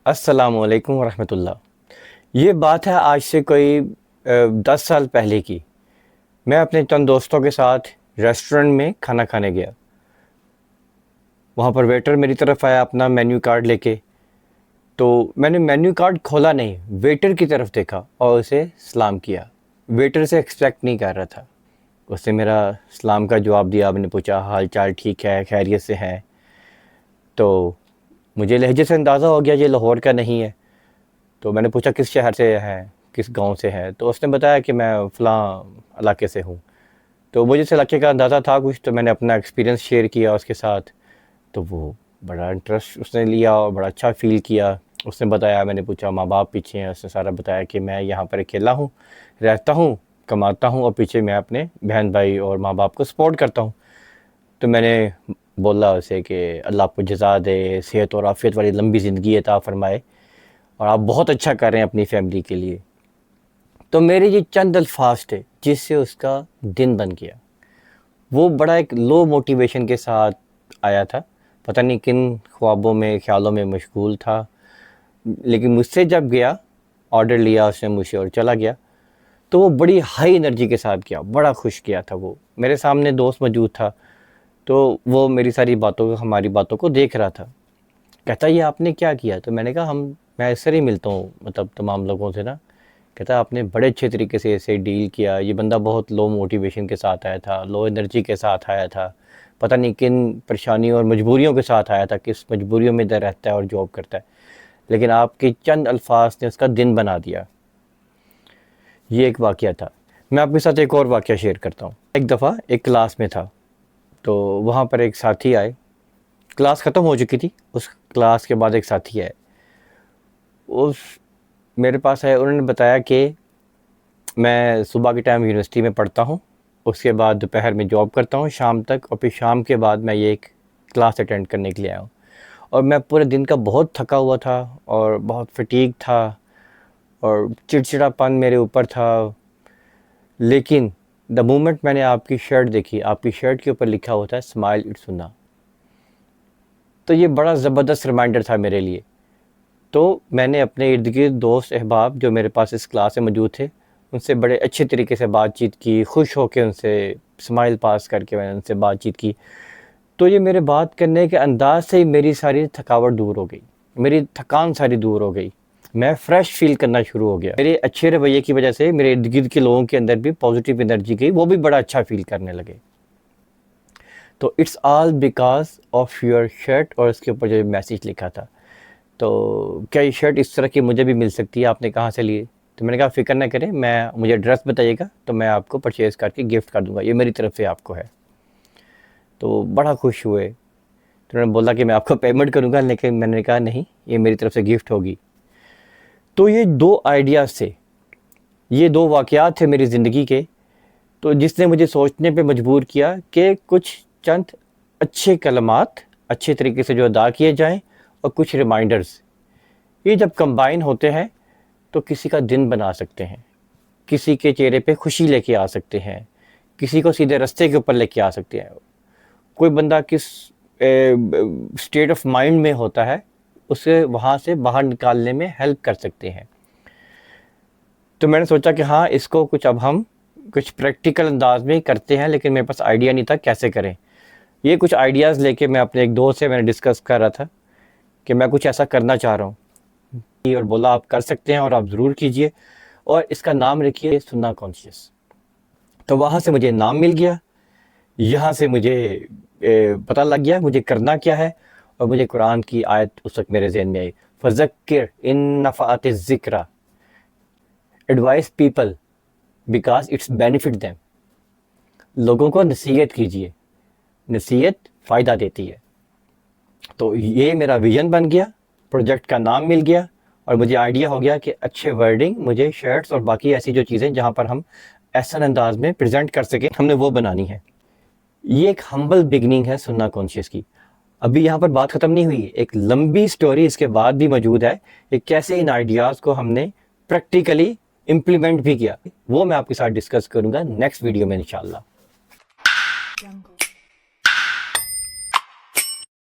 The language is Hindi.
अस्सलामुअलैकुम वरहमतुल्लाह। ये बात है आज से कोई 10 साल पहले की। मैं अपने चंद दोस्तों के साथ रेस्टोरेंट में खाना खाने गया। वहाँ पर वेटर मेरी तरफ आया अपना मेन्यू कार्ड लेके। तो मैंने मेन्यू कार्ड खोला नहीं, वेटर की तरफ देखा और उसे सलाम किया। वेटर से एक्सपेक्ट नहीं कर रहा था। उसने मेरा सलाम का जवाब दिया। मैंने पूछा हाल चाल ठीक है, खैरियत से है। तो मुझे लहजे से अंदाज़ा हो गया ये लाहौर का नहीं है। तो मैंने पूछा किस शहर से है, किस गांव से है। तो उसने बताया कि मैं फ़लाँ इलाके से हूँ। तो मुझे इस इलाके का अंदाज़ा था कुछ, तो मैंने अपना एक्सपीरियंस शेयर किया उसके साथ। तो वो बड़ा इंटरेस्ट उसने लिया और बड़ा अच्छा फ़ील किया। उसने बताया, मैंने पूछा माँ बाप पीछे हैं। उसने सारा बताया कि मैं यहाँ पर अकेला हूँ, रहता हूँ, कमाता हूँ और पीछे मैं अपने बहन भाई और माँ बाप को सपोर्ट करता हूँ। तो मैंने बोला उसे कि अल्लाह आपको जज़ा दे, सेहत और आफ़ियत वाली लंबी ज़िंदगी अता फ़रमाए और आप बहुत अच्छा कर रहे हैं अपनी फैमिली के लिए। तो मेरे ये चंद अल्फाज थे जिससे उसका दिन बन गया। वो बड़ा एक लो मोटिवेशन के साथ आया था, पता नहीं किन ख्वाबों में ख्यालों में मशगूल था। लेकिन मुझसे जब गया, ऑर्डर लिया उसने मुझसे और चला गया, तो वो बड़ी हाई एनर्जी के साथ गया, बड़ा खुश किया था। वो मेरे सामने दोस्त मौजूद था, तो वो मेरी सारी बातों को, हमारी बातों को देख रहा था। कहता ये आपने क्या किया? तो मैंने कहा मैं ऐसे ही मिलता हूँ मतलब तमाम लोगों से ना। कहता आपने बड़े अच्छे तरीके से इसे डील किया। ये बंदा बहुत लो मोटिवेशन के साथ आया था, लो एनर्जी के साथ आया था, पता नहीं किन परेशानियों और मजबूरियों के साथ आया था, किस मजबूरियों में इधर रहता है और जॉब करता है। लेकिन आपके चंद अल्फाज ने उसका दिन बना दिया। ये एक वाक़या था। मैं आपके साथ एक और वाक़या शेयर करता हूँ। एक दफ़ा एक क्लास में था, तो वहाँ पर एक साथी आए। क्लास ख़त्म हो चुकी थी, उस क्लास के बाद एक साथी आए। उस मेरे पास आए, उन्होंने बताया कि मैं सुबह के टाइम यूनिवर्सिटी में पढ़ता हूँ, उसके बाद दोपहर में जॉब करता हूँ शाम तक, और फिर शाम के बाद मैं ये एक क्लास अटेंड करने के लिए आया हूँ। और मैं पूरे दिन का बहुत थका हुआ था और बहुत फटीग था और चिड़चिड़ापन मेरे ऊपर था। लेकिन द मोमेंट मैंने आपकी शर्ट देखी, आपकी शर्ट के ऊपर लिखा हुआ था स्माइल इट्स सुन्ना, तो ये बड़ा ज़बरदस्त रिमाइंडर था मेरे लिए। तो मैंने अपने इर्द गिर्द दोस्त अहबाब जो मेरे पास इस क्लास में मौजूद थे, उनसे बड़े अच्छे तरीके से बातचीत की, खुश होकर उनसे स्माइल पास करके मैंने उनसे बातचीत की। तो ये मेरे बात करने के अंदाज से ही मेरी सारी थकावट दूर हो गई, मेरी थकान सारी दूर हो गई। मैं फ़्रेश फील करना शुरू हो गया। मेरे अच्छे रवैये की वजह से मेरे इर्द गिर्द के लोगों के अंदर भी पॉजिटिव एनर्जी गई, वो भी बड़ा अच्छा फील करने लगे। तो it's all because of your shirt, और उसके ऊपर जो मैसेज लिखा था। तो क्या ये शर्ट इस तरह की मुझे भी मिल सकती है? आपने कहाँ से ली? तो मैंने कहा फ़िक्र ना करें, मुझे एड्रेस बताइएगा तो मैं आपको परचेज़ करके गिफ्ट कर दूँगा, ये मेरी तरफ से आपको है। तो बड़ा खुश हुए। तो उन्होंने बोला कि मैं आपको पेमेंट करूँगा, लेकिन मैंने कहा नहीं, ये मेरी तरफ से गिफ्ट होगी। तो ये 2 आइडियाज़ थे, ये 2 वाक़यात थे मेरी ज़िंदगी के, तो जिसने मुझे सोचने पे मजबूर किया कि कुछ चंद अच्छे कलमात अच्छे तरीके से जो अदा किए जाएँ और कुछ रिमाइंडर्स, ये जब कंबाइन होते हैं तो किसी का दिन बना सकते हैं, किसी के चेहरे पे खुशी लेके आ सकते हैं, किसी को सीधे रास्ते के ऊपर लेके आ सकते हैं। कोई बंदा किस स्टेट ऑफ माइंड में होता है, उसे वहाँ से बाहर निकालने में हेल्प कर सकते हैं। तो मैंने सोचा कि हाँ, इसको कुछ अब हम कुछ प्रैक्टिकल अंदाज में करते हैं, लेकिन मेरे पास आइडिया नहीं था कैसे करें। ये कुछ आइडियाज़ लेके मैं अपने एक दोस्त से मैंने डिस्कस कर रहा था कि मैं कुछ ऐसा करना चाह रहा हूँ, और बोला आप कर सकते हैं और आप ज़रूर कीजिए, और इसका नाम रखिए सुन्ना कॉन्शियस। तो वहाँ से मुझे नाम मिल गया, यहाँ से मुझे पता लग गया मुझे करना क्या है, और मुझे कुरान की आयत उस वक्त मेरे जहन में आई, फ़ज़क्किर इन नफ़अति ज़िक्रा, advise people because it's benefit them. लोगों को नसीहत कीजिए, नसीहत फ़ायदा देती है। तो ये मेरा विज़न बन गया, प्रोजेक्ट का नाम मिल गया, और मुझे आइडिया हो गया कि अच्छे वर्डिंग मुझे शर्ट्स और बाकी ऐसी जो चीज़ें जहाँ पर हम ऐसा अंदाज में प्रेजेंट कर सकें, हमने वो बनानी है। ये एक हम्बल बिगनिंग है सुन्ना कॉन्शियस की। अभी यहाँ पर बात ख़त्म नहीं हुई, एक लंबी स्टोरी इसके बाद भी मौजूद है, कि कैसे इन आइडियाज़ को हमने प्रैक्टिकली इम्प्लीमेंट भी किया। वो मैं आपके साथ डिस्कस करूँगा नेक्स्ट वीडियो में इंशाल्लाह।